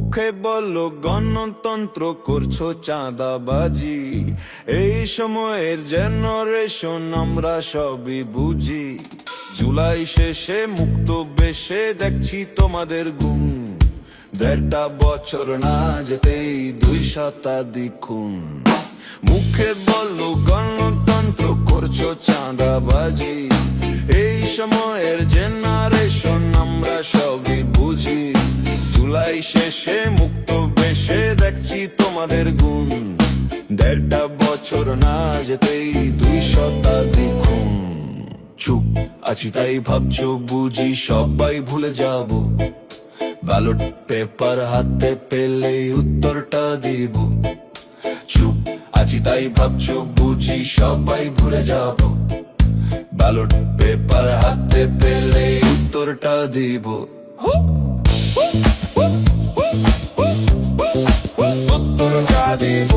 মুখে বললো গণতন্ত্র, করছো চাঁদাবাজি। এই সময়ের জেনারেশন আমরা সবই বুঝি। জুলাই শেষে মুক্ত বেশে দেখছি তোমাদের গুণ। 1.5 বছর না যেতেই 2 শতাধিক খুন। মুখে বললো গণতন্ত্র, করছো চাঁদাবাজি। এই সময়ের জেনারেশন আমরা সবই বুঝি। জুলাই শেষে মুক্ত বেশে দেখছি তোমাদের গুণ। 1.5 বছর না যেতেই 2 শতাধিক খুন। চুপ আছি তাই ভাবছো বুঝি সবাই ভুলে যাব। ব্যালট পেপার হাতে পেলেই উত্তরটা দিব। চুপ আছি তাই ভাবছো বুঝি সবাই ভুলে যাব। ব্যালট পেপার হাতে পেলেই উত্তরটা দিব। উত্তরটা দিব।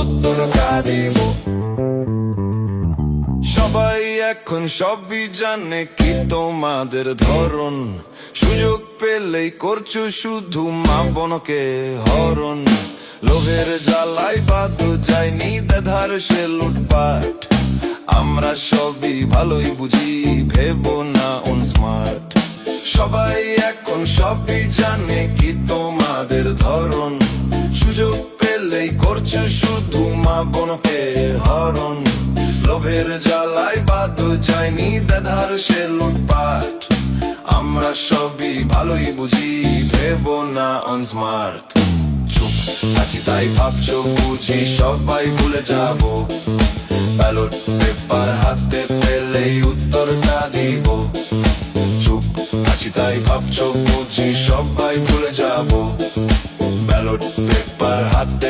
উত্তরটা দিব। সবাই এখন সবই জানে কি তোমাদের ধরন। সুযোগ পেলেই করছো শুধু মা বোনকে হরণ। লোভের জ্বালাই বাদ যায়নি দেধার সে লুটপাট। আমরা সবই ভালোই বুঝি, ভেবো না স্মার্ট। সবাই এখন সবই জানে কি তোমাদের ধরন। সুযোগ পেলেই করছো শুধু মা বোনকে হরণ। লোভের জ্বালাই বাদ যায়নি দেধার সে লুটপাট। আমরা সবই ভালোই বুঝি, ভেবো না স্মার্ট। চুপ আছি তাই ভাবছো বুঝি সবাই ভুলে যাব। ব্যালট পেপার হাতে পেলেই উত্তরটা দিব। চুপ আছি তাই ভাবছো বুঝি সবাই ভুলে যাব। ব্যালট পেপার হাতে